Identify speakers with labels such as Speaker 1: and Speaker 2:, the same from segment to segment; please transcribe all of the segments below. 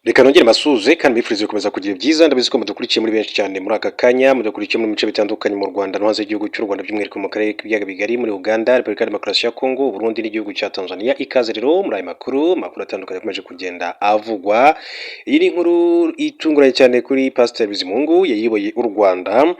Speaker 1: Reka nongere mbasuhuze kandi mbifurize gukomeza kugira byiza ndabizi ko mudukurikiye muri benshi cyane muri aka kanya mudukurikiye mu bice bitandukanye mu Rwanda no hanze y'igihugu cy'u Rwanda by'umwihariko mu karere k'ibiyaga bigari muri Uganda, Repubulika ya Demokarasi ya Kongo, Burundi n'igihugu cya Tanzania. Ikaze rero muri aya makuru atandukanye akomeje kugenda avugwa. Iyi ni inkuru itunguranye cyane kuri Pastor Bizimungu yayiboye u Rwanda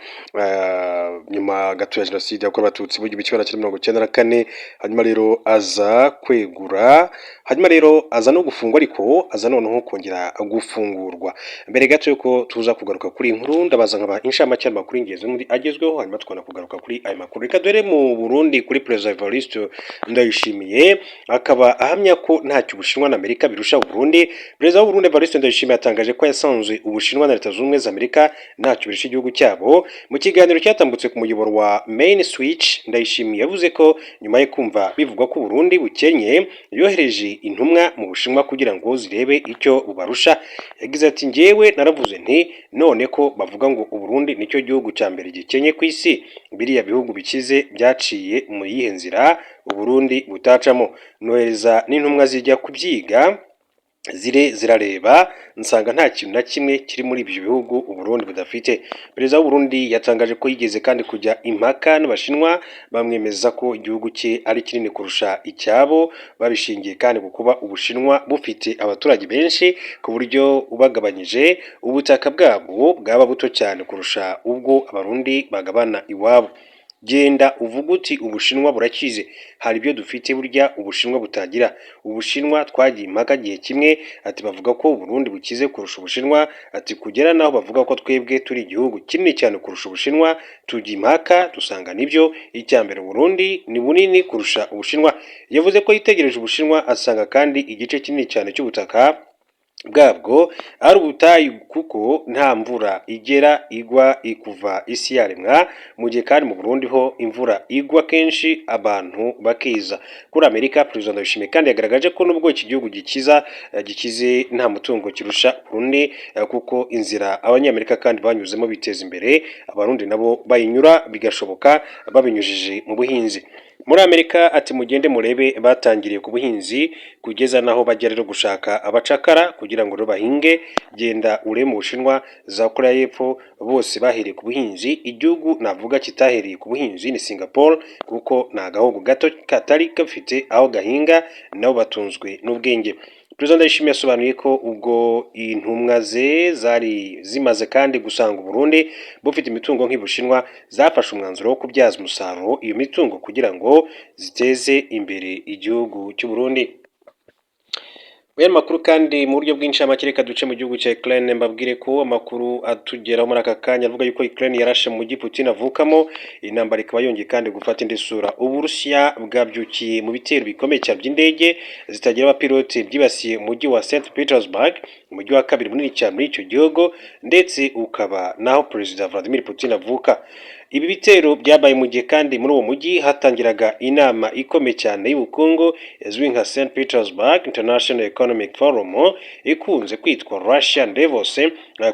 Speaker 1: nyuma gato ya jenoside yakorewe abatutsi mu 1994, hanyuma rero aza kwegura, hanyuma rero aza no gufungwa ariko aza noneho kongera gufungurwa. Mbere gato yuko tuza kugaruka kuri inkuru ndabaza nkaba inshamake y'amakuru ingenzi muri agezweho, hanyuma tukana kugaruka kuri aya makuru. Reka dore mu Burundi kuri President Evariste Ndayishimiye akaba ahamya ko ntacyo Ubushinwa na Amerika birusha Burundi. President w'u Burundi Evariste Ndayishimiye yatangaje ko yasanze Ubushinwa na Leta Zunze Ubumwe za Amerika ntacyo birusha igihugu cyabo. Mu kiganiro cyatambutse ku muyoboro wa Main Switch, Ndayishimiye yavuze ko nyuma yo kumva bivugwa ko Burundi bukenye yohereje intumwa mu Bushinwa kugira ngo zirebe icyo bubarusha. Yagize ati njyewe naravuze nti none ko bavuga ngo Uburundi nicyo gihugu cya mbere gikenye ku isi, biriya bihugu bikize byaciye mu yihe nzira Uburundi butacamo? Nohereza n'intumwa zijya kubyiga zirareba nsanga nta kintu na kimwe kiri muri ibyo bihugu Uburundi budafite. Perezida w'u Burundi yatangaje ko yigeze kandi kujya impaka n'Abashinwa bamwemeza ko igihugu cye ari kinini kurusha icyabo, babishingiye kandi ku kuba Ubushinwa bufite abaturage benshi ku buryo ubagabanyije ubutaka bwabo bwaba buto cyane kurusha ubwo Abarundi bagabana iwabo. Genda uvuga uti Ubushinwa burakize, hari ibyo dufite burya Ubushinwa butagira. Ubushinwa twagiye impaka gihe kimwe, ati bavuga ko Uburundi bukize kurusha Ubushinwa, ati kugera naho bavuga ko twebwe turi igihugu kinini cyane kurusha Ubushinwa, tujya impaka dusanga nibyo. Icya mbere Burundi ni bunini kurusha Ubushinwa. Yavuze ko yitegereje Ubushinwa asanga kandi igice kinini cyane cy'ubutaka bwabwo ari ubutayu kuko nta mvura igera igwa ikuva isi yaremwa, mu gihe kandi mu Burundi ho imvura igwa kenshi abantu bakiza. Kuri Amerika, Perezida Ndayishimiye kandi yagaragaje ko nubwo iki gihugu gikize nta mutungo kirusha Burundi, kuko inzira Abanyamerika kandi banyuzemo biteza imbere, Abarundi nabo bayinyura bigashoboka babinyujije mu buhinzi. Muri Amerika ati mugende murebe batangiriye ku buhinzi kugeza naho bajya rero gushaka abacakara kugira ngo bahinge. Genda ure mu Bushinwa, za Korea y'Epfo bose bahereye ku buhinzi. Igihugu navuga kitahereye ku buhinzi ni Singapore, kuko ni agahugu gato katari gafite aho gahinga, nabo batunzwe n'ubwenge. Perezida Ndayishimiye yasobanuye ko ubwo intumwa ze zari zimaze kandi gusanga Burundi bufite imitungo nk'Ubushinwa, zafashe umwanzuro wo kubyaza umusaruro iyo mitungo kugira ngo ziteze imbere igihugu cy'u Burundi. Aya makuru kandi mu buryo bw'inshamake reka duce mu gihugu cya Ukraine, mbabwire ko amakuru atugeraho muri aka kanya avuga yuko Ukraine yarashe mu mujyi Putin avukamo, intambara ikaba yongeye kandi gufata indi sura. Uburusiya bwabyukiye mu bitero bikomeye cyane by'indege zitagira abapilote byibasiye umujyi wa St Petersburg, umujyi wa kabiri munini cyane muri icyo gihugu, ndetse ukaba naho Perezida Vladimir Putin avuka. Ibi bitero byabaye mu gihe kandi muri uwo mujyi hatangiraga inama ikomeye cyane y'ubukungu izwi nka St Petersburg International Economic Forum, ikunze kwitwa Russian Davos,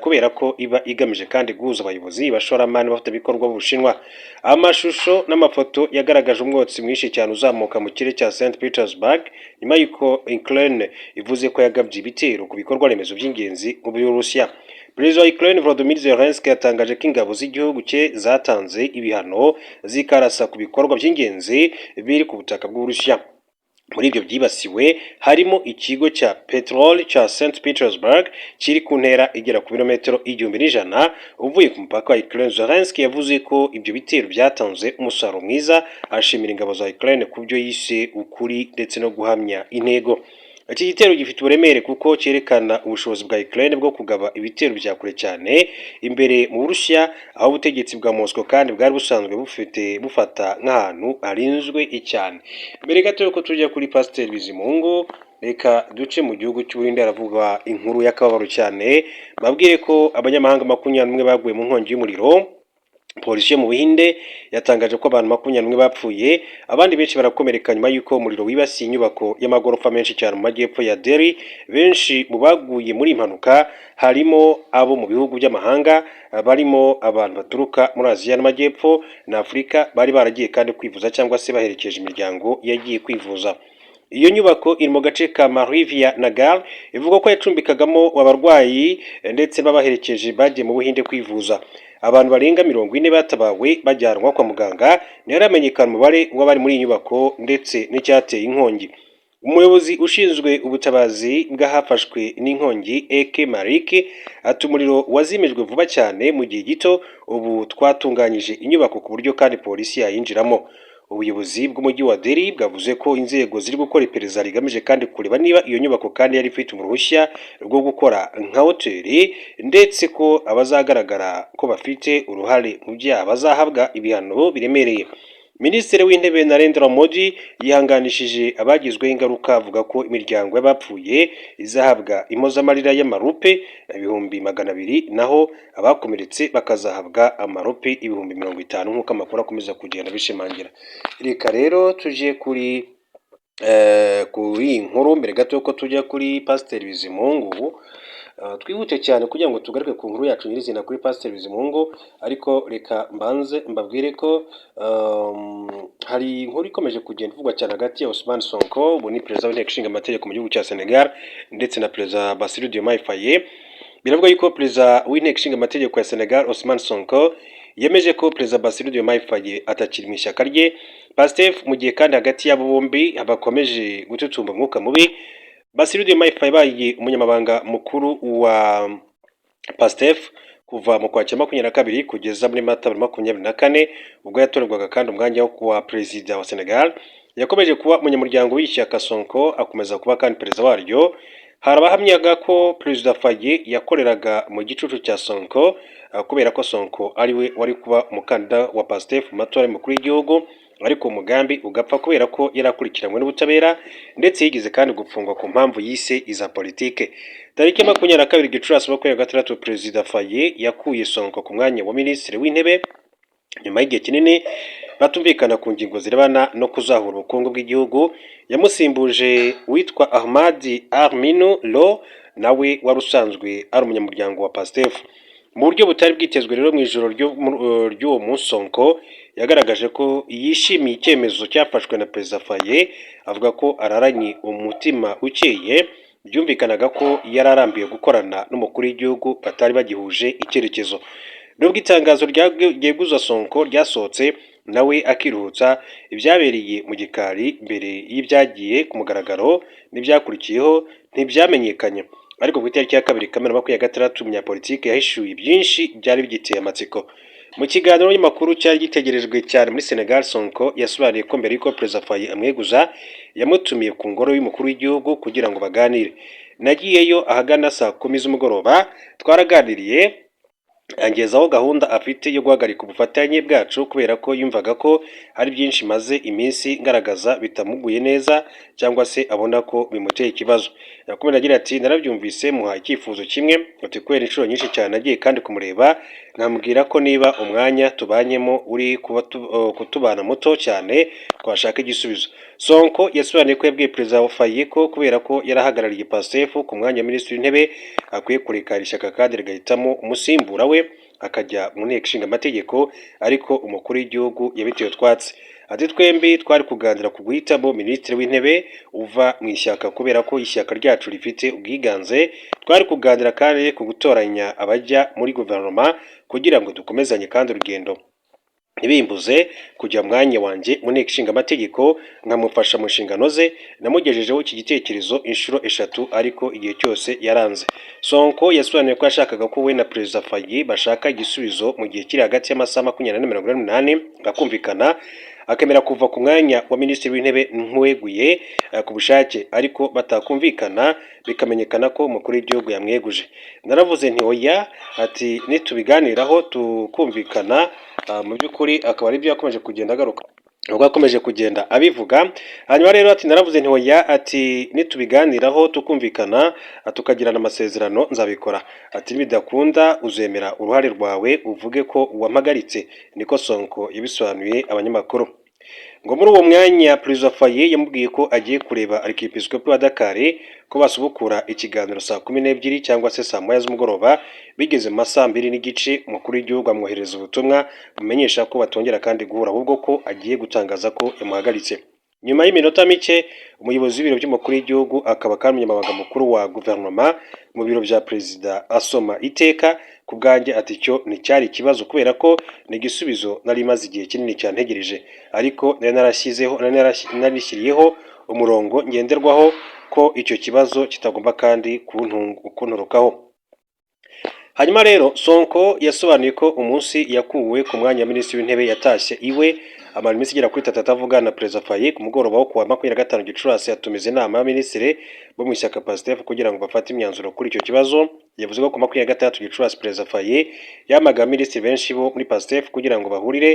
Speaker 1: kubera ko iba igamije kandi guhuza abayobozi bashoramari bafite bikorwa b'Ubushinwa. Amashusho n'amafoto yagaragaje umwotsi mwinshi cyane uzamuka mu kirere cya St Petersburg nyuma y'uko Ukraine ivuze ko yagabye ibitero ku bikorwa remezo by'ingenzi mu Burusiya. Perezida wa Ukraine Volodymyr Zelensky yatangaje ko ingabo z'igihugu cye zatanze ibihano zikarasa ku bikorwa by'ingenzi biri ku butaka bw'Uburusiya. Muri ibyo byibasiwe harimo ikigo cya peteroli cya St Petersburg kiri ku ntera igera ku birometero 1,100 uvuye ku mupaka wa Ukraine. Zelensky yavuze ko ibyo bitero byatanze umusaruro mwiza, ashimira ingabo za Ukraine ku byo yise ukuri ndetse no guhamya intego. Iki gitero gifite uburemere kuko cyerekana ubushobozi bwa Ukraine bwo kugaba ibitero bya kure cyane imbere mu Burusiya, aho ubutegetsi bwa Moscow kandi bwari busanzwe bufata nk'ahantu harinzwe cyane. Mbere gato yuko tujya kuri Pastor Bizimungu, reka duce mu gihugu cy'Ubuhinde haravuga inkuru y'akababaro cyane. Babwire ko abanyamahanga 21 baguye mu nkongi y'umuriro. Polisi yo mu Buhinde yatangaje ko abantu 21 bapfuye, abandi benshi barakomereka nyuma y'uko umuriro wibasiye inyubako y'amagorofa menshi cyane mu majyepfo ya Delhi. Benshi mu baguye muri impanuka harimo abo mu bihugu by'amahanga, barimo abantu baturuka muri Aziya n'Amajyepfo na Afurika, bari baragiye kandi kwivuza cyangwa se baherekeje imiryango yagiye kwivuza. Iyo nyubako iri mu gace ka Malivia Nagar, ivuga ko yacumbikagamo abarwayi ndetse babaherekeje bagiye mu Buhinde kwivuza. Abantu barenga 40 batabawe bajyanwa kwa muganga, ntiharamenyekana umubare w'abari muri iyi nyubako ndetse n'icyateye inkongi. Umuyobozi ushinzwe ubutabazi bw'ahafashwe n'inkongi Eke Malik ati umuriro wazimijwe vuba cyane mu gihe gito, ubu twatunganyije inyubako ku buryo kandi polisi yayinjiramo. Ubuyobozi bw'umujyi wa Delhi bwavuze ko inzego ziri gukora iperereza rigamije kandi kureba niba iyo nyubako kandi yari ifite uruhushya rwo gukora nka hoteli, ndetse ko abazagaragara ko bafite uruhare mu byaha bazahabwa ibihano biremereye. Minisitiri w'Intebe Narendra Modi yihanganishije abagizweho ingaruka, avuga ko imiryango y'abapfuye izahabwa impozamarira y'amarupe ibihumbi 200, naho abakomeretse bakazahabwa amarupe ibihumbi 50 nk'uko amakuru akomeza kugenda bishimangira. Reka rero tujye kuri inkuru mbere gato yuko tujya kuri Pasiteri Bizimungu. Twihute cyane kugira ngo tugaruke ku nkuru yacu nyirizina kuri Pasiteri Bizimungu, ariko reka mbanze mbabwire ko hari inkuru ikomeje kugenda ivugwa cyane hagati ya Ousmane Sonko, ubu ni perezida w'inteko ishinga amategeko mu gihugu cya Senegal, ndetse na perezida Bassirou Diomaye Faye. Biravuga yuko perezida w'inteko ishinga amategeko ya Senegal Ousmane Sonko yemeje ko perezida Bassirou Diomaye Faye atakiri mu ishyaka rye Pastef, mu gihe kandi hagati y'abo bombi bakomeje gututumba umwuka mubi. Bassirou Diomaye Faye baye umunyamabanga mukuru wa Pastef kuva mu Kwakira 2022 kugeza muri Mata 2024, ubwo yatorerwaga kandi umwanya wa perezida wa Senegal. Yakomeje kuba umunyamuryango w'ishyaka Sonko, akomeza kuba kandi perezida waryo. Harabahamyaga ko perezida Faye yakoreraga mu gicucu cya Sonko, kubera ko Sonko ariwe wari kuba umukandida wa Pastef mu matora y'umukuru w'igihugu, ariko umugambi ugapfa kubera ko yarakurikiranywe n'ubutabera, ndetse yigeze kandi gupfungwa ku mpamvu yise iza politike. Tariki 22 Gicurasi 2023 perezida Faye yakuye Sonko ku mwanya wa minisitiri w'intebe nyuma y'igihe kinini batumvikana ku ngingo zirebana no kuzahura ubukungu bw'igihugu. Yamusimbuje witwa Ahmad Armino Lo, nawe wari usanzwe ari umunyamuryango wa Pastef. Mu buryo butari bwitezwe rero, mu ijoro ry'uwo munsi Sonko yagaragaje ko yishimiye icyemezo cyafashwe na perezida Faye, avuga ko araranye umutima ukeye. Byumvikanaga ko yari arambiwe gukorana n'umukuru w'igihugu batari bagihuje icyerekezo. Nubwo itangazo ryeguza Sonko ryasohotse, nawe akiruhutsa, ibyabereye mu gikari mbere y'ibyagiye ku mugaragaro n'ibyakurikiyeho ntibyamenyekanye. Ariko ku itariki ya 2 Kamena 2026 umunyapolitike yahishuye byinshi byari bigiteye amatsiko. Mu kiganiro n'amakuru cyari gitegerejwe cyane muri Senegal, Sonko yasobanuye ko mbere y'uko perezida Faye amweguza yamutumiye ku ngoro y'umukuru w'igihugu kugira ngo baganire. Nagiyeyo ahagana saa 10 z'umugoroba, twaraganiriye angezaho gahunda afite yo guhagarika ubufatanye bwacu, kubera ko yumvaga ko hari byinshi maze iminsi ngaragaza bitamuguye neza cyangwa se abona ko bimuteye ikibazo. Yakomeje agira ati narabyumvise muha icyifuzo kimwe, ati kubera inshuro nyinshi cyane agiye kandi kumureba, namubwira ko niba umwanya tubanyemo uri kutubana muto cyane twashaka igisubizo. Sonko yasobanuye ko yabwiye perezida Faye ko kubera ko yarahagarariye Pastef ku mwanya wa minisitiri w'intebe, akwiye kureka ishyaka kandi rigahitamo umusimbura we akajya mu nteko ishinga amategeko, ariko umukuru w'igihugu yabitewe twatsi. Ati twembi twari kuganira ku guhitamo minisitiri w'intebe uva mu ishyaka, kubera ko ishyaka ryacu rifite ubwiganze. Twari kuganira kandi ku gutoranya abajya muri guverinoma kugira ngo dukomezanye kandi urugendo ntibimbuze kujya mwanya wanjye mu nteko ishinga amategeko nkamufasha mu nshingano ze. Namugejejeho iki gitekerezo inshuro 3, ariko igihe cyose yaranze. Sonko yasobanuye ko yashakaga ko we na perezida Faye bashaka igisubizo mu gihe kiri hagati y'amasaha 24 na 48 akumvikana, akemera kuva ku mwanya wa minisitiri w'intebe nk'uweguye ku bushake, ariko batakumvikana bikamenyekana ko umukuru w'igihugu yamweguje. Naravuze nti oya, ati nitubiganiraho tukumvikana. Mu by'ukuri akaba ari byo yakomeje kugenda agaruka, ubwo yakomeje kugenda abivuga. Hanyuma rero ati naravuze nti oya, ati nitubiganiraho tukumvikana tukagirana amasezerano nzabikora, ati bidakunda uzemera uruhare rwawe uvuge ko wampagaritse. Niko Sonko yabisobanuye abanyamakuru. Ngo muri uwo mwanya perezida Faye yamubwiye ko agiye kureba arkiyepiskopi wa Dakar ko basubukura ikiganiro saa 12 cyangwa se saa 1 z'umugoroba. Bigeze mu masaha 2 n'igice umukuru w'igihugu amwohereza ubutumwa bumenyesha ko batongera kandi guhura, ahubwo ko agiye gutangaza ko yamuhagaritse. nyuma y'iminota mike umuyobozi w'ibiro by'umukuru w'igihugu akaba kandi umunyamabanga mukuru wa guverinoma mu biro bya perezida asoma iteka ku bwanjye ati cyo nticyari ikibazo kubera ko ni igisubizo nari maze igihe kinini cyane ntegereje ariko narishyiriyeho umurongo ngenderwaho ko icyo kibazo kitagomba kandi kunturukaho. Hanyuma rero Sonko yasobanuye ko umunsi yakuwe ku mwanya wa minisitiri w'intebe yatashye iwe amara iminsi igera kuri 3 atavugana na Perezida Faye ku mugoroba wo kuwa 25 Gicurasi yatumiza inama y'abaminisitiri bo mu ishyaka PASTEF kugira ngo bafate imyanzuro kuri icyo kibazo. Yavuze ko ku 26 Gicurasi Perezida Faye yamaga abaminisitiri benshi bo muri PASTEF kugira ngo bahurire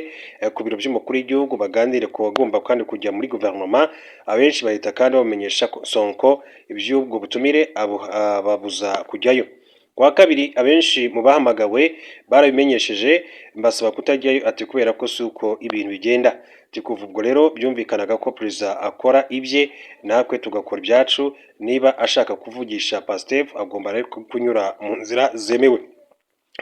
Speaker 1: ku biro by'umukuru w'igihugu baganire ku bagomba kandi kujya muri guverinoma. Abenshi bahita kandi bamenyesha Sonko iby'ubwo butumire ababuza kujyayo. Kwa kabiri abenshi mu bahamagawe barabimenyesheje mbasaba kutajyayo ati kubera ko suko ibintu bigenda. Kuva ubwo rero byumvikanaga ko perezida akora ibye natwe tugakora ibyacu. Niba ashaka kuvugisha PASTEF agomba rero kunyura mu nzira zemewe.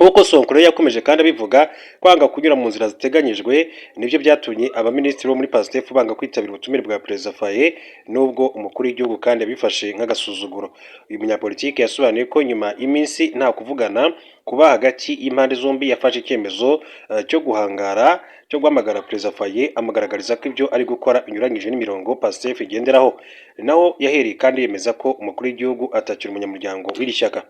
Speaker 1: Nk'uko Sonko yakomeje kandi abivuga kwanga kunyura mu nzira ziteganyijwe nibyo byatumye abaminisitiri bo muri PASTEF banga kwitabira ubutumire bwa Perezida Faye nubwo umukuru w'igihugu kandi yabifashe nk'agasuzuguro. Uyu munyapolitiki yasobanuye ko nyuma y'iminsi nta kuvugana kuba hagati y'impande zombi yafashe icyemezo cyo guhamagara Perezida Faye amugaragariza ko ibyo ari gukora binyuranyije n'imirongo PASTEF igenderaho. Naho yahereye kandi yemeza ko umukuru w'igihugu atakiri umunyamuryango w'iri shyaka.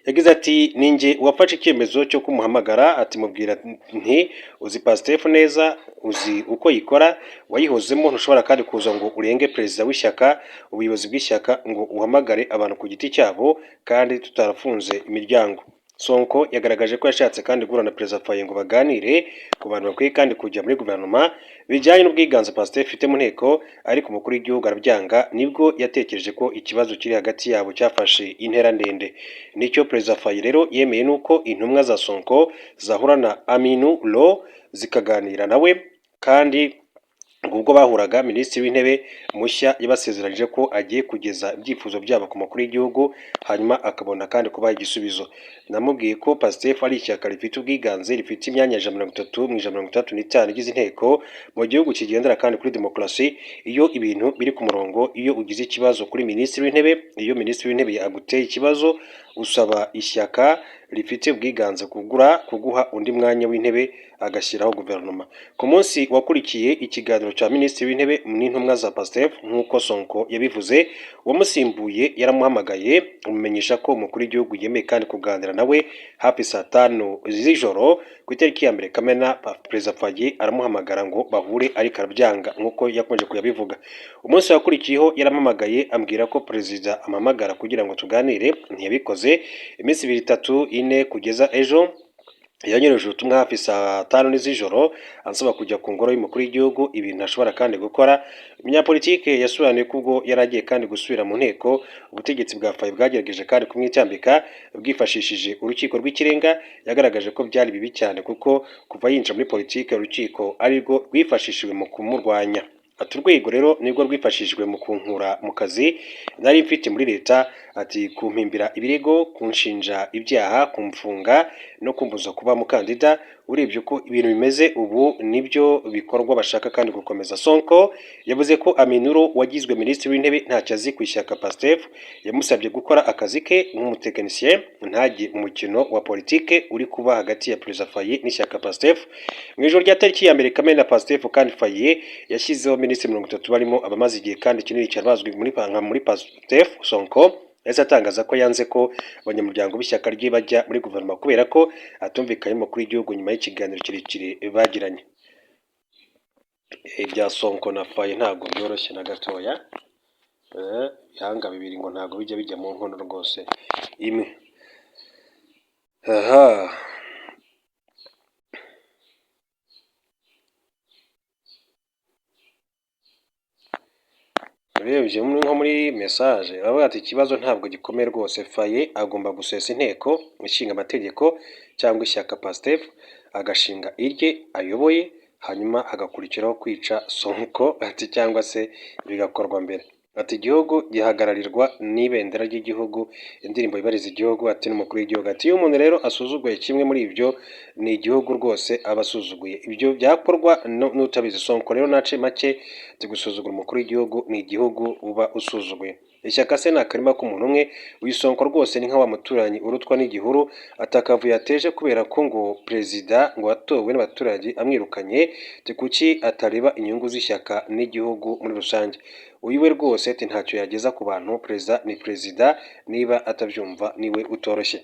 Speaker 1: Yagize ati ninjye wafashe icyemezo cyo kumuhamagara ati mubwira nti uzi PASTEF neza uzi uko yikora wayihozemo ntushobora kandi kuza ngo urenge perezida w'ishyaka ubuyobozi bw'ishyaka ngo uhamagare abantu ku giti cyabo kandi tutarafunze imiryango. Sonko yagaragaje ko yashatse kandi guhura na Perezida Faye ngo baganire ku bantu bakwiye kandi kujya muri guverinoma bijyanye n'ubwiganze PASTEF ifite mu nteko ariko umukuru w'igihugu arabyanga. Nibwo yatekereje ko ikibazo kiri hagati yabo cyafashe intera ndende. Nicyo Perezida Faye rero yemeye nuko intumwa za Sonko zahura na Aminu Lo zikaganira nawe kandi ubwo bahuraga minisitiri w'intebe mushya yabasezeranyije ko agiye kugeza ibyifuzo byabo ku makuru y'igihugu hanyuma akabona kandi kubaha igisubizo. Namubwiye ko PASTEF ari ishyaka rifite ubwiganze rifite imyanya 130 mu 135 igize inteko mu gihugu kigendera kandi kuri demokarasi. Iyo ibintu biri ku murongo, iyo ugize ikibazo kuri minisitiri w'intebe, iyo minisitiri w'intebe aguteye ikibazo usaba ishyaka rifite ubwiganze kuguha undi mwanya w'intebe agashyiraho guverinoma. Ku munsi wakurikiye ikiganiro cya minisitiri w'intebe n'intumwa za PASTEF nk'uko Sonko yabivuze uwamusimbuye yaramuhamagaye amumenyesha ko umukuru w'igihugu yemeye kandi kuganira nawe hafi saa 5 z'ijoro ku itariki ya 2 Kamena. Perezida Faye aramuhamagara ngo bahure ariko arabyanga nk'uko yakomeje kuyabivuga. Umunsi wakurikiyeho yaramuhamagaye ambwira ko perezida amuhamagara kugira ngo tuganire ntiyabikoze. Iminsi 2-3-4 kugeza ejo yanyoreje ubutumwa hafi saa 5 z'ijoro ansaba kujya ku ngoro y'umukuru w'igihugu ibintu ashobora kandi gukora. Umunyapolitike yasobanuye ko ubwo yaragiye kandi gusubira mu nteko ubutegetsi bwa Faye bwagerageje kandi kumwitambika bwifashishije urukiko rw'ikirenga. Yagaragaje ko byari bibi cyane kuko kuva yinjira muri politike urukiko arirwo rwifashishijwe mu kumurwanya. Ati urwego rero nibwo rwifashishijwe mu kunkura mu kazi nari mfite muri leta. Ati kumpimbira ibirego, kunshinja ibyaha, kumfunga no kumbuza kuba umukandida. Urebye ko ibintu bimeze ubu nibyo bikorwa bashaka kandi gukomeza. Sonko yavuze ko Aminuro wagizwe minisitiri w'intebe ntacyo azi ku ishyaka PASTEF. Yamusabye gukora akazi ke nk'umutekinisiye ntajye mu mukino wa politike uri kuba hagati ya Perezida Faye n'ishyaka PASTEF. Mu ijoro rya tariki ya 2 Kamena PASTEF kandi Faye yashyizeho minisitiri 30 barimo abamaze igihe kandi kinini cyane bazwi muri PASTEF. Sonko yahise atangaza ko yanze ko abanyamuryango b'ishyaka rye bajya muri guverinoma kubera ko atumvikanye n'umukuru w'igihugu nyuma y'ikiganiro kirekire bagiranye. Ibya Sonko na Faye ntabwo byoroshye na gatoya. Ihanga bibiri ngo ntabwo bijya bijya mu nkono rwose imwe. Urebye nko muri message bavuga ati ikibazo ntabwo gikomeye rwose. Faye agomba gusesa inteko ishinga amategeko cyangwa ishyaka PASTEF agashinga irye ayoboye hanyuma agakurikiraho kwica Sonko ati cyangwa se bigakorwa mbere. ati igihugu gihagararirwa n'ibendera ry'igihugu, indirimbo yubahiriza igihugu, ati n'umukuru w'igihugu. Ati iyo umuntu rero asuzuguye kimwe muri ibyo ni igihugu rwose aba asuzuguye. Ibyo byakorwa n'utabizi. Sonko rero nace make ati gusuzugura umukuru w'igihugu ni igihugu uba usuzuguye. Ishyaka se ni akarima k'umuntu umwe, uyu Sonko rwose ni nka wa muturanyi urutwa n'igihuru, atakavuye yateje kubera ko ngo perezida ngo watowe n'abaturage amwirukanye, ati kuki atareba inyungu z'ishyaka n'igihugu muri rusange. Uyu we rwose ati ntacyo yageza ku bantu, perezida ni perezida, niba atabyumva niwe utoroshye.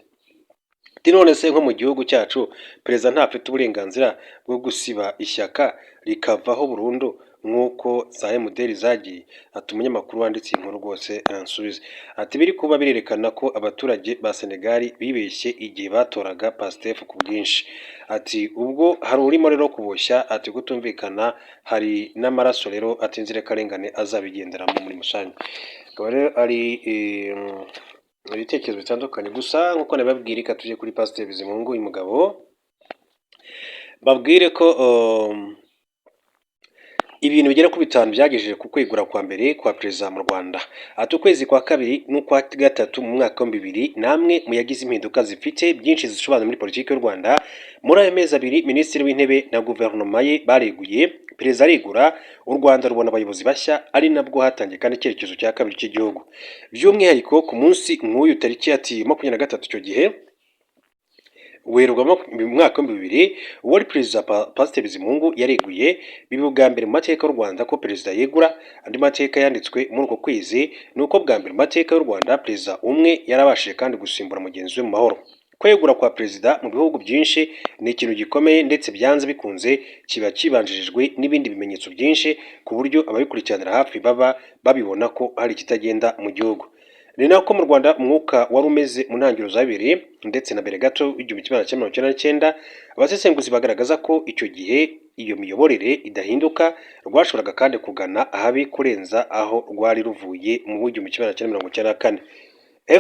Speaker 1: Ati none se nko mu gihugu cyacu perezida ntafite uburenganzira bwo gusiba ishyaka rikavaho burundu nk'uko za emuderi zagiye? Ati umunyamakuru wanditse iyi nkuru rwose aransubiza. Ati biri kuba birerekana ko abaturage ba Senegal bibeshye igihe batoraga Pastef ku bwinshi. Ati ubwo hari urimo rero kuboshya, ati kutumvikana hari n'amaraso rero, ati inzirakarengane azabigenderamo muri rusange. Akaba rero ari ibitekerezo bitandukanye, gusa nk'uko nababwira reka tujye kuri Pasiteri Bizimungu. uyu mugabo babwire ko ibintu bigera ku 5 byagejeje ku kwegura kwa mbere kwa perezida mu Rwanda. Ati ukwezi kwa kabiri n'ukwa gatatu mu mwaka wa 2000 namwe muyagize impinduka zifite byinshi zishoboza muri politiki y'u Rwanda. Muri ayo mezi abiri minisitiri w'intebe na guverinoma ye bareguye, perezida aregura, u Rwanda rubona abayobozi bashya, ari nabwo hatangiye kandi icyerekezo cya kabiri cy'igihugu. By'umwihariko ku munsi nk'uyu tariki ati 23 icyo gihe Werurwe mu mwaka wa 2000 uwari perezida Pasiteri Bizimungu yareguye. Biba bwa mbere mu mateka y'u Rwanda ko perezida yegura. Andi mateka yanditswe muri uko kwezi ni uko bwa mbere mu mateka y'u Rwanda perezida umwe yarabashije kandi gusimbura mugenzi we mu mahoro. Kwegura kwa perezida mu bihugu byinshi ni ikintu gikomeye, ndetse byanze bikunze kiba kibanjirijwe n'ibindi bimenyetso byinshi, ku buryo ababikurikiranira hafi baba babibona ko hari ikitagenda mu gihugu. Ni nako mu Rwanda umwuka wari umeze mu ntangiriro za bibiri ndetse na mbere gato w'igihumbi kimwe magana cyenda mirongo icyenda n'icyenda. Abasesenguzi bagaragaza ko icyo gihe iyo miyoborere idahinduka rwashoboraga kandi kugana ahabi kurenza aho rwari ruvuye mu w'igihumbi kimwe magana cyenda mirongo icyenda na kane.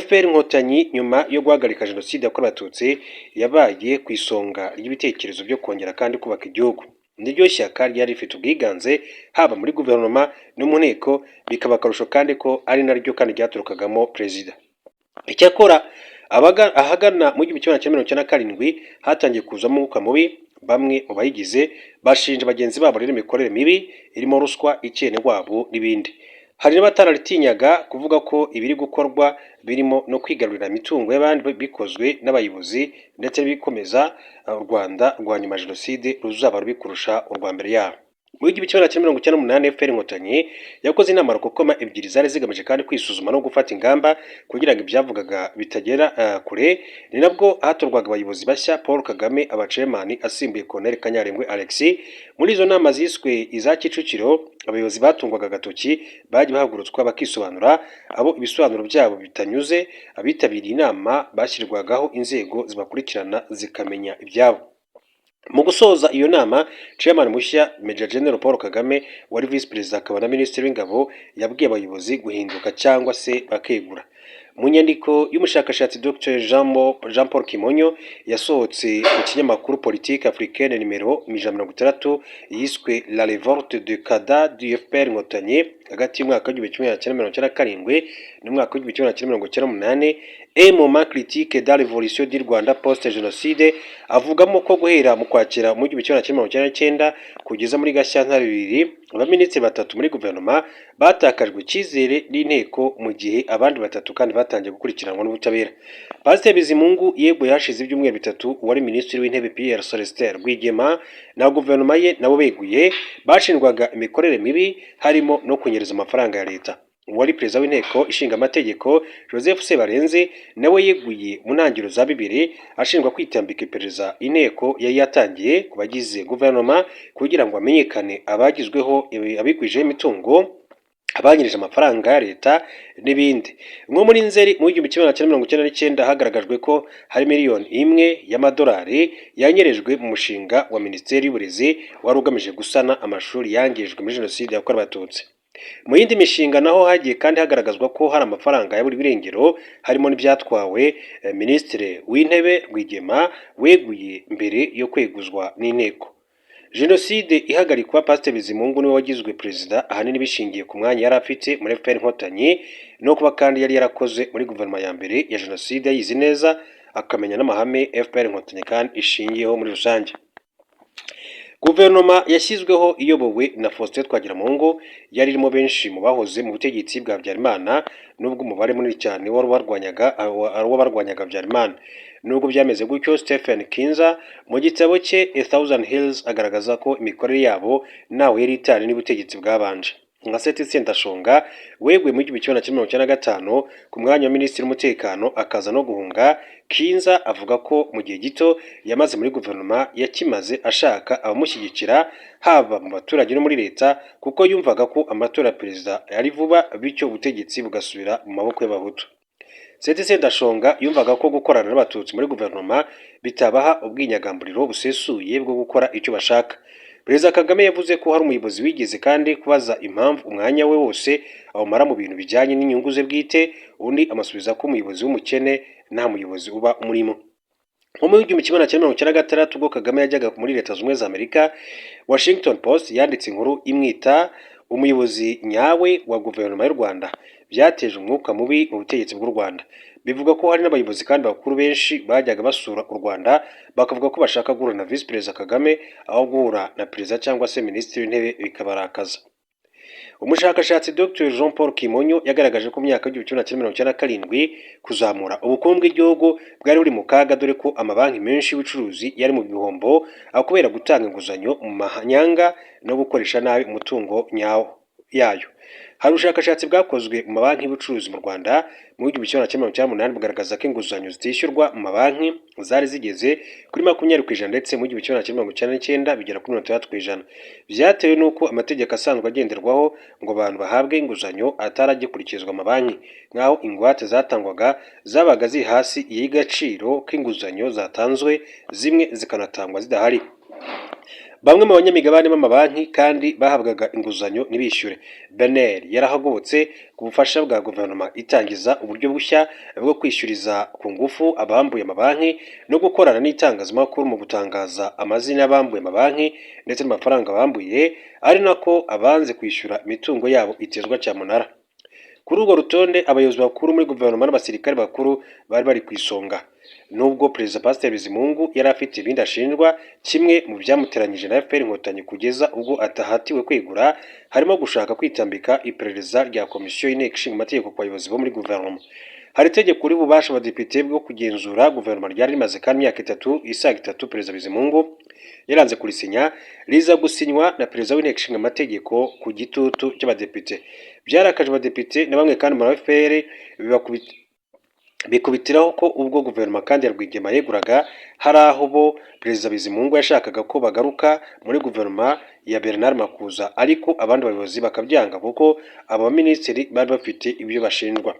Speaker 1: FPR Inkotanyi nyuma yo guhagarika jenoside yakorewe Abatutsi yabaye ku isonga ry'ibitekerezo byo kongera kandi kubaka igihugu. Niryo shyaka ryari rifite ubwiganze haba muri guverinoma no mu nteko, bikaba akarusho kandi ko ari naryo kandi ryaturukagamo perezida. Icyakora ahagana mu 1997 hatangiye kuzamo umwuka mubi. Bamwe mu bayigize bashinja bagenzi babo rero imikorere mibi irimo ruswa, icyenewabo n'ibindi. Hari n'abatararitinyaga kuvuga ko ibiri gukorwa birimo no kwigarurira imitungo y'abandi bikozwe n'abayobozi, ndetse bikomeza u Rwanda rwa nyuma ya jenoside ruzaba rubi kurusha urwa mbere yabo. Mu 1998 FPR Inkotanyi yakoze inama rukokoma ebyiri zari zigamije kandi kwisuzuma no gufata ingamba kugira ngo ibyavugaga bitagera kure. Ni nabwo hatorwaga abayobozi bashya, Paul Kagame abacemani asimbuye Colonel Kanyarengwe Alexis. Muri izo nama ziswe iza Kicukiro, abayobozi batungwaga agatoki bagiye bahagurutswa bakisobanura. Abo ibisobanuro byabo bitanyuze abitabiriye inama bashyirwagaho inzego zibakurikirana zikamenya ibyabo. Mu gusoza iyo nama, chairman mushya Major General Paul Kagame wari vice perezida akaba na minisitiri w'ingabo yabwiye abayobozi guhinduka cyangwa se bakegura. Mu nyandiko y'umushakashatsi Dr Jean Paul Kimonyo yasohotse mu kinyamakuru Politique Africaine nimero 160 yiswe La Révolte de Cada du FPR Inkotanyi hagati y'umwaka wa 1997 n'umwaka wa 1998, et moment critique dans l'évolution du Rwanda post-génocide, avugamo ko guhera mu kwakira mu 1999 kugeza muri Gashyantare 2000 abaminisitiri batatu muri guverinoma batakajwe icyizere n'inteko, mu gihe abandi batatu kandi batangiye gukurikiranwa n'ubutabera. Pasiteri Bizimungu yeguye hashize ibyumweru bitatu. Uwari minisitiri w'intebe Pierre Celestin Rwigema na guverinoma ye nabo beguye, bashinjwaga imikorere mibi harimo no kunyereza amafaranga ya leta. Uwari perezida w'inteko ishinga amategeko Joseph Sebarenzi nawe yeguye mu ntangiriro za 2000 ashinjwa kwitambika iperereza inteko yari yatangiye ku bagize guverinoma kugira ngo amenyekane abagizweho abigwijeho imitungo, abanyirije amafaranga ya leta n'ibindi. Nko muri Nzeri mu 1999 hagaragajwe ko hari miliyoni 1 y'amadolari yanyerejwe mu mushinga wa Minisiteri y'Uburezi wari ugamije gusana amashuri yangijwe muri jenoside yakorewe Abatutsi. Mu yindi mishinga naho hagiye kandi hagaragazwa ko hari amafaranga ya buri birengero, harimo n'ibyatwawe. Minisitiri w'intebe Rwigema weguye mbere yo kweguzwa n'inteko. jenoside ihagarikwa, Pasiteri Bizimungu niwe wagizwe perezida ahanini bishingiye ku mwanya yari afite muri FPR Inkotanyi no kuba kandi yari yarakoze muri guverinoma ya mbere ya jenoside yizi neza akamenya n'amahame FPR Inkotanyi kandi ishingiyeho muri rusange. Guverinoma yashyizweho iyobowe na Faustin Twagiramungu yari irimo benshi mu bahoze mu butegetsi bwa Habyarimana nubwo umubare munini cyane wari warwanyaga Habyarimana. Nubwo byameze gutyo, Stephen Kinza mu gitabo cye A Thousand Hills agaragaza ko imikorere yabo nawe yari itari n'ubutegetsi bwabanje. Nka Seth Sendashonga weguye mu 1995 ku mwanya wa minisitiri w'umutekano akaza no guhunga, Kinza avuga ko mu gihe gito yamaze muri guverinoma yakimaze ashaka abamushyigikira haba mu baturage no muri leta kuko yumvaga ko amatora ya perezida yari vuba bityo ubutegetsi bugasubira mu maboko y'abahutu. Seth Sendashonga yumvaga ko gukorana n'abatutsi muri guverinoma bitabaha ubwinyagamburiro busesuye bwo gukora icyo bashaka. Perezida Kagame yavuze ko hari umuyobozi wigeze kandi kubaza impamvu umwanya we wose awumara mu bintu bijyanye n'inyungu ze bwite, undi amasubiza ko umuyobozi w'umukene nta muyobozi uba umurimo. Nko mu 1996 ubwo Kagame yajyaga muri Leta Zunze Ubumwe za Amerika, Washington Post yanditse inkuru imwita umuyobozi nyawe wa guverinoma y'u Rwanda. Byateje umwuka mubi mu butegetsi bw'u Rwanda. Bivuga ko hari n'abayobozi kandi bakuru benshi bajyaga basura u Rwanda bakavuga ko bashaka guhura na Visi Perezida Kagame aho guhura na Perezida cyangwa se Minisitiri w'Intebe bikabarakaza. Umushakashatsi Dr Jean Paul Kimonyo yagaragaje ko mu myaka y'1997 kuzamura ubukungu bw'igihugu bwari buri mu kaga dore ko amabanki menshi y'ubucuruzi yari mu bihombo kubera gutanga inguzanyo mu mahanyanga no gukoresha nabi umutungo yayo. Hari ubushakashatsi bwakozwe mu mabanki y'ubucuruzi mu Rwanda mu 1998 bugaragaza ko inguzanyo zitishyurwa mu mabanki zari zigeze kuri 20% ndetse mu 1999 bigera kuri 63%. Byatewe n'uko amategeko asanzwe agenderwaho ngo abantu bahabwe inguzanyo ataragikurikizwa amabanki, nk'aho ingwate zatangwaga zabaga ziri hasi y'igaciro k'inguzanyo zatanzwe, zimwe zikanatangwa zidahari. Bamwe mu banyamigabane b'amabanki kandi bahabwaga inguzanyo ntibishyure. BNL yarahagobotse ku bufasha bwa guverinoma itangiza uburyo bushya bwo kwishyuriza ku ngufu abambuye amabanki no gukorana n'itangazamakuru mu gutangaza amazina y'abambuye amabanki ndetse n'amafaranga bambuye, ari nako abanze kwishyura imitungo yabo itezwa cyamunara. Kuri urwo rutonde abayobozi bakuru muri guverinoma n'abasirikare bakuru bari bari ku isonga. Nubwo Perezida Pasiteri Bizimungu yari afite ibindi ashinjwa, kimwe mu byamuteranyije na FPR Inkotanyi kugeza ubwo atahatiwe kwegura harimo gushaka kwitambika iperereza rya komisiyo y'inteko ishinga amategeko ku bayobozi bo muri guverinoma. Hari itegeko ribubasha abadepite bwo kugenzura guverinoma ryari rimaze kandi imyaka isaga itatu Perezida Bizimungu yaranze kurisinya, riza gusinywa na Perezida w'inteko ishinga amategeko ku gitutu cy'abadepite. Byarakaje abadepite na bamwe kandi mu FPR bikubitiraho ko ubwo guverinoma kandi ya Rwigema yeguraga hari aho bo Perezida Bizimungu yashakaga ko bagaruka muri guverinoma ya Bernard Makuza, ariko abandi bayobozi bakabyanga kuko aba minisitiri bari bafite ibyo bashinjwa.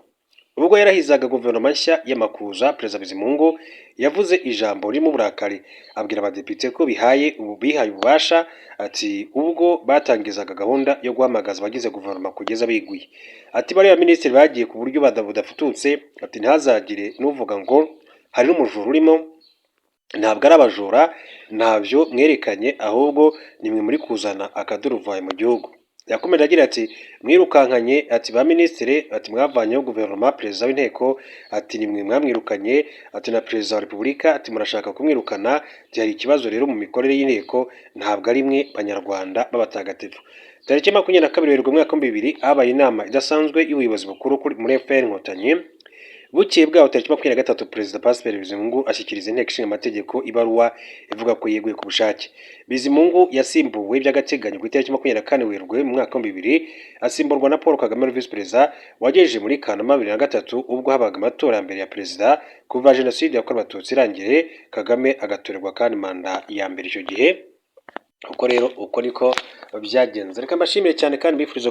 Speaker 1: Ubwo yarahizaga guverinoma nshya ya Makuza, Perezida Bizimungu yavuze ijambo ririmo uburakari abwira abadepite ko bihaye ububasha ati ubwo batangizaga gahunda yo guhamagaza abagize guverinoma kugeza biguye. Ati bariya minisitiri bagiye ku buryo budafututse, ati ntihazagire n'uvuga ngo hari n'umujura urimo, ntabwo ari abajura, ntabyo mwerekanye ahubwo nimwe muri kuzana akaduruvayo mu gihugu. Yakomeje agira ati mwirukankanye ati ba minisitiri ati mwavanyeho guverinoma, perezida w'inteko ati nimwe mwamwirukanye ati na perezida wa repubulika ati murashaka kumwirukana, hari ikibazo rero mu mikorere y'inteko, ntabwo ari mwe banyarwanda b'abatagatifu. Tariki 22 Werurwe mwaka 2000 habaye inama idasanzwe y'ubuyobozi bukuru muri FPR Inkotanyi. Bukeye bwaho tariki 23 Perezida Pasiteri Bizimungu ashyikiriza inteko ishinga amategeko ibaruwa ivuga ko yeguye ku bushake. Bizimungu yasimbuwe by'agateganyo ku itariki 24 Werurwe mu mwaka 2000 asimburwa na Paul Kagame Visi Perezida wagejeje muri Kanama 2003 ubwo habaga amatora ya mbere ya perezida kuva jenoside yakorewe abatutsi irangire, Kagame agatorerwa kandi manda ya mbere icyo gihe. Uko rero uko niko byagenze. Reka mbashimire cyane kandi mbifuriza